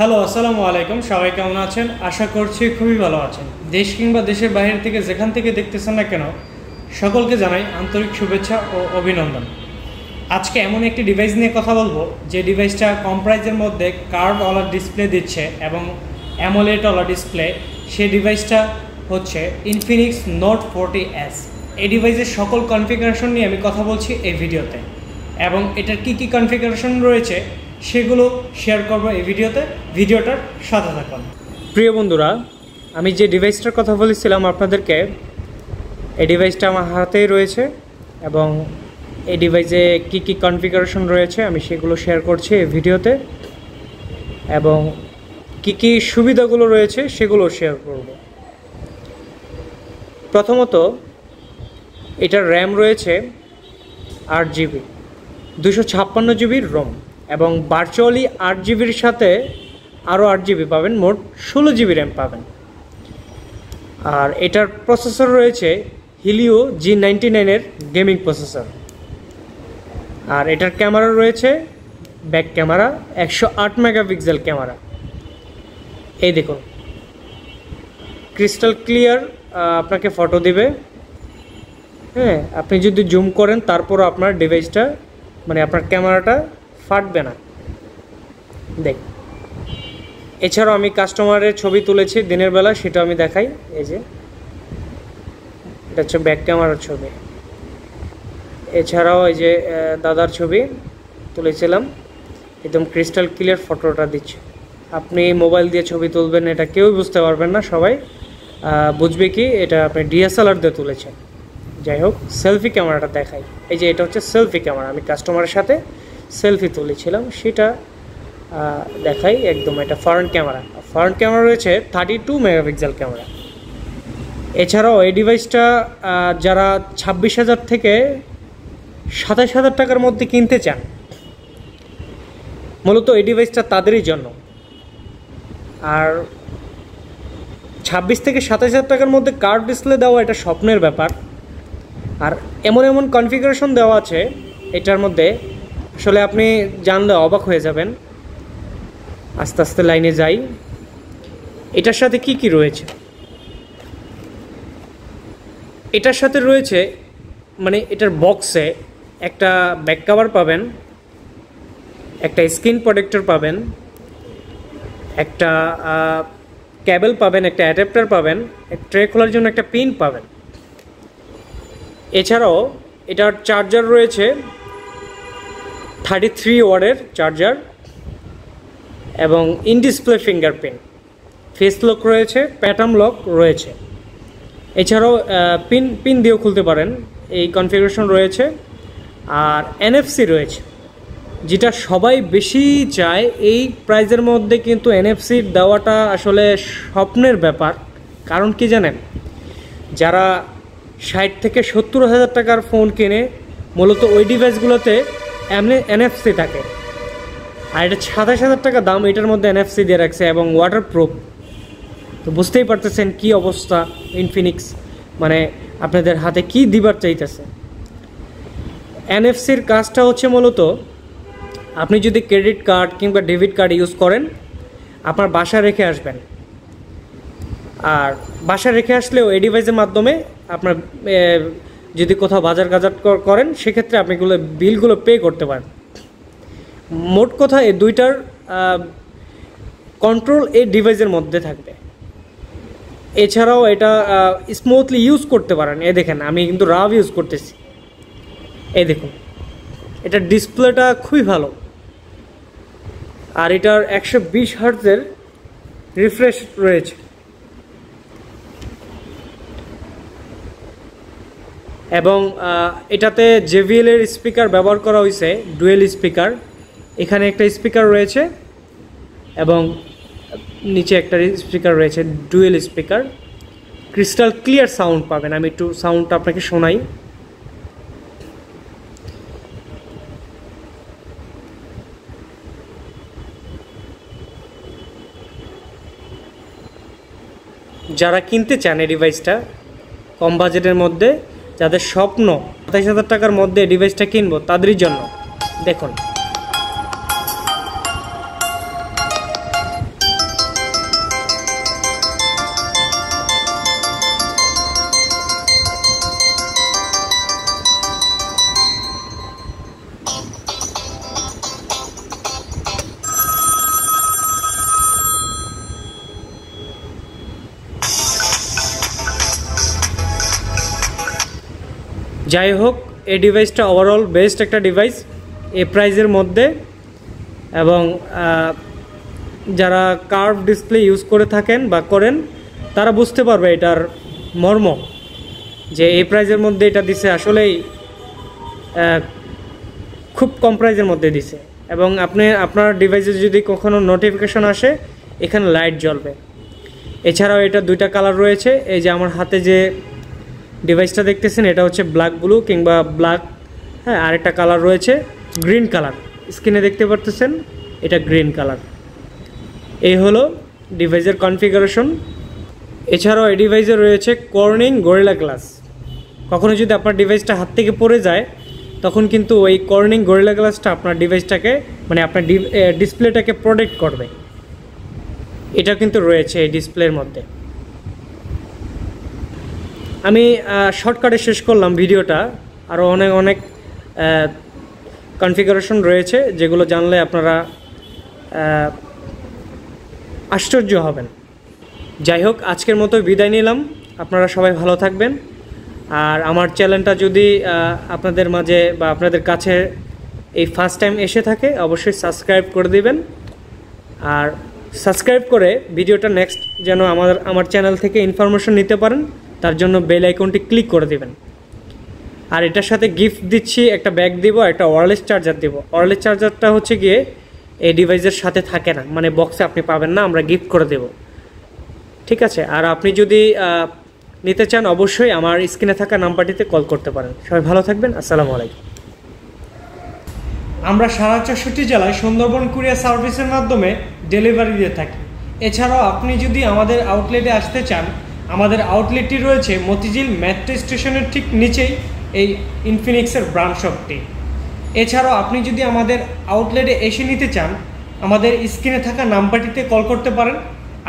Hello, আসসালামু আলাইকুম। সবাই কেমন আছেন? আশা করছি খুবই ভালো আছেন। দেশ কিংবা দেশের বাইরে থেকে যেখান থেকে দেখতেছেন না কেন, সকলকে জানাই আন্তরিক শুভেচ্ছা ও অভিনন্দন। আজকে এমন একটি ডিভাইস নিয়ে কথা বলবো যে ডিভাইসটা কম প্রাইজের মধ্যে কার্ভওয়ালা ডিসপ্লে দিচ্ছে এবং অ্যামোলেডওয়ালা ডিসপ্লে। সেই ডিভাইসটা হচ্ছে ইনফিনিক্স নোট 40S। এই ডিভাইসের সকল কনফিগারেশন নিয়ে আমি কথা বলছি এই ভিডিওতে, এবং এটার কী কী কনফিগারেশন রয়েছে সেগুলো শেয়ার করবো এই ভিডিওটার সাথে থাকুন। প্রিয় বন্ধুরা, আমি যে ডিভাইসটার কথা বলেছিলাম আপনাদেরকে, এই ডিভাইসটা আমার হাতেই রয়েছে এবং এই ডিভাইসে কী কী কনফিগারেশন রয়েছে আমি সেগুলো শেয়ার করছি এই ভিডিওতে, এবং কী কী সুবিধাগুলো রয়েছে সেগুলো শেয়ার করব। প্রথমত, এটার র্যাম রয়েছে 8GB, 256 জিবির রোম, এবং ভার্চুয়ালি 8GBর সাথে আরও 8GB পাবেন, মোট 16GB র্যাম পাবেন। আর এটার প্রসেসর রয়েছে হিলিও G99 গেমিং প্রসেসর। আর এটার ক্যামেরা রয়েছে ব্যাক ক্যামেরা 108 মেগাপিক্সেল ক্যামেরা। এই দেখুন, ক্রিস্টাল ক্লিয়ার আপনাকে ফটো দিবে। হ্যাঁ, আপনি যদি জুম করেন তারপরও আপনার ডিভাইসটা আপনার ক্যামেরাটা ফাটবে না। দেখ, এছাড়াও আমি কাস্টমারের ছবি তুলেছি দিনের বেলা, সেটা আমি দেখাই। এই যে এটা হচ্ছে ব্যাক ক্যামেরার ছবি। এছাড়াও এই যে দাদার ছবি তুলেছিলাম, একদম ক্রিস্টাল ক্লিয়ার ফটোটা দিচ্ছে। আপনি মোবাইল দিয়ে ছবি তুলবেন, এটা কেউই বুঝতে পারবেন না, সবাই বুঝবে কি এটা আপনি DSLR দিয়ে তুলেছেন। যাই হোক, সেলফি ক্যামেরাটা দেখাই। এই যে এটা হচ্ছে সেলফি ক্যামেরা, আমি কাস্টমারের সাথে সেলফি তুলেছিলাম, সেটা দেখাই। একদম এটা ফ্রন্ট ক্যামেরা রয়েছে 32 মেগাপিক্সেল ক্যামেরা। এছাড়াও এই ডিভাইসটা যারা 26,000 থেকে 27,000 টাকার মধ্যে কিনতে চান, মূলত এই ডিভাইসটা তাদেরই জন্য। আর 26 থেকে 27,000 টাকার মধ্যে কার্ভ ডিসপ্লে দেওয়া এটা স্বপ্নের ব্যাপার। আর এমন কনফিগারেশন দেওয়া আছে এটার মধ্যে, আসলে আপনি জানলে অবাক হয়ে যাবেন। আস্তে আস্তে লাইনে যাই। এটার সাথে কি কি রয়েছে? এটার সাথে রয়েছে এটার বক্সে একটা ব্যাক কভার পাবেন, একটা স্ক্রিন প্রোটেক্টর পাবেন, একটা কেবল পাবেন, একটা অ্যাডাপ্টার পাবেন, ট্রে খোলার জন্য একটা পিন পাবেন। এছাড়াও এটার চার্জার রয়েছে 33 ওয়াটের চার্জার, এবং in display fingerprint, face lock রয়েছে, প্যাটার্ন লক রয়েছে। এছাড়াও পিন দিয়েও খুলতে পারেন, এই কনফিগারেশন রয়েছে। আর NFC রয়েছে, যেটা সবাই বেশি চায় এই প্রাইজের মধ্যে, কিন্তু NFC দেওয়াটা আসলে স্বপ্নের ব্যাপার। কারণ কি জানেন, যারা 60 থেকে 70,000 টাকার ফোন কিনে, মূলত ওই ডিভাইসগুলোতে NFC থাকে। আর এটা 27,000 টাকা দাম, এটার মধ্যে NFC দিয়ে রাখছে এবং ওয়াটারপ্রুফ। তো বুঝতেই পারতেছেন কি অবস্থা ইনফিনিক্স আপনাদের হাতে কি দিবার চাইতেছে। NFCর কাজটা হচ্ছে মূলত, আপনি যদি ক্রেডিট কার্ড কিংবা ডেবিট কার্ড ইউজ করেন, আপনার বাসায় রেখে আসবেন। আর বাসায় রেখে আসলেও এই ডিভাইসের মাধ্যমে আপনার যদি কোথাও বাজার করেন, সেক্ষেত্রে আপনি বিলগুলো পে করতে পারেন। মোট কথা এই দুইটার কন্ট্রোল এই ডিভাইসের মধ্যে থাকবে। এছাড়াও এটা স্মুথলি ইউজ করতে পারেন। এই দেখেন, আমি কিন্তু রাভ ইউজ করতেছি। এই দেখুন, এটার ডিসপ্লেটা খুবই ভালো। আর এটার 120 হার্টজের রিফ্রেশ রয়েছে। এবং এটাতে JBL এর স্পিকার ব্যবহার করা হয়েছে, ডুয়েল স্পিকার। এখানে একটা স্পিকার রয়েছে এবং নিচে একটা স্পিকার রয়েছে, dual speaker. Crystal clear sound পাবেন। আমি একটু সাউন্ডটা আপনাকে শোনাই। যারা কিনতে চান এই ডিভাইসটা কম বাজেটের মধ্যে, যাদের স্বপ্ন 27,000 টাকার মধ্যে এই ডিভাইসটা কিনবো, তাদেরই জন্য। দেখুন, যাই হোক, এই ডিভাইসটা ওভারঅল বেস্ট একটা ডিভাইস এই প্রাইজের মধ্যে, এবং যারা কার্ভ ডিসপ্লে ইউজ করে থাকেন বা করেন তারা বুঝতে পারবে এটার মর্ম, যে এই প্রাইজের মধ্যে এটা দিছে আসলেই খুব কম প্রাইজের মধ্যে দিছে। এবং আপনার ডিভাইসে যদি কখনো নোটিফিকেশন আসে এখানে লাইট জ্বলবে। এছাড়াও এটা দুইটা কালার রয়েছে। এই যে আমার হাতে যে ডিভাইসটা দেখতেছেন এটা হচ্ছে ব্ল্যাক ব্লু কিংবা ব্ল্যাক, হ্যাঁ, আরেকটা কালার রয়েছে গ্রিন কালার, স্ক্রিনে দেখতে পারতেছেন এটা গ্রিন কালার। এই হলো ডিভাইসের কনফিগারেশন। এছাড়াও এই ডিভাইসে রয়েছে কর্নিং গরিলা গ্লাস। কখনো যদি আপনার ডিভাইসটা হাত থেকে পড়ে যায় তখন কিন্তু ওই কর্নিং গরিলা গ্লাসটা আপনার ডিভাইসটাকে, মানে আপনার ডিসপ্লেটাকে প্রোটেক্ট করবে। এটা কিন্তু রয়েছে এই ডিসপ্লের মধ্যে। আমি শর্টকাটে শেষ করলাম ভিডিওটা, আরও অনেক কনফিগারেশন রয়েছে যেগুলো জানলে আপনারা আশ্চর্য হবেন। যাই হোক, আজকের মতো বিদায় নিলাম। আপনারা সবাই ভালো থাকবেন। আর আমার চ্যানেলটা যদি আপনাদের মাঝে বা আপনাদের কাছে এই ফার্স্ট টাইম এসে থাকে অবশ্যই সাবস্ক্রাইব করে দিবেন। আর সাবস্ক্রাইব করে ভিডিওটা নেক্সট যেন আমার চ্যানেল থেকে ইনফরমেশন নিতে পারেন তার জন্য বেল আইকনটি ক্লিক করে দিবেন। আর এটার সাথে গিফট দিচ্ছি, একটা ব্যাগ দিব, একটা ওয়্যারলেস চার্জার দিব। ওয়্যারলেস চার্জারটা হচ্ছে গিয়ে এই ডিভাইসের সাথে থাকে না, মানে বক্সে আপনি পাবেন না, আমরা গিফট করে দেব, ঠিক আছে। আর আপনি যদি নিতে চান অবশ্যই আমার স্ক্রিনে থাকা নাম্বারটিতে কল করতে পারেন। সবাই ভালো থাকবেন। আসসালামু আলাইকুম। আমরা সারা 64 জেলায় সুন্দরবন কুরিয়ার সার্ভিসের মাধ্যমে ডেলিভারি দিয়ে থাকি। এছাড়াও আপনি যদি আমাদের আউটলেটে আসতে চান, আমাদের আউটলেটটি রয়েছে মতিঝিল মেট্রো স্টেশনের ঠিক নিচেই এই ইনফিনিক্সের ব্রাঞ্চ শপটি। এছাড়াও আপনি যদি আমাদের আউটলেটে এসে নিতে চান আমাদের স্ক্রিনে থাকা নাম্বারটিতে কল করতে পারেন।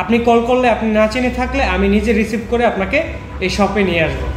আপনি কল করলে আপনি না চিনে থাকলে আমি নিজে রিসিভ করে আপনাকে এই শপে নিয়ে আসবো।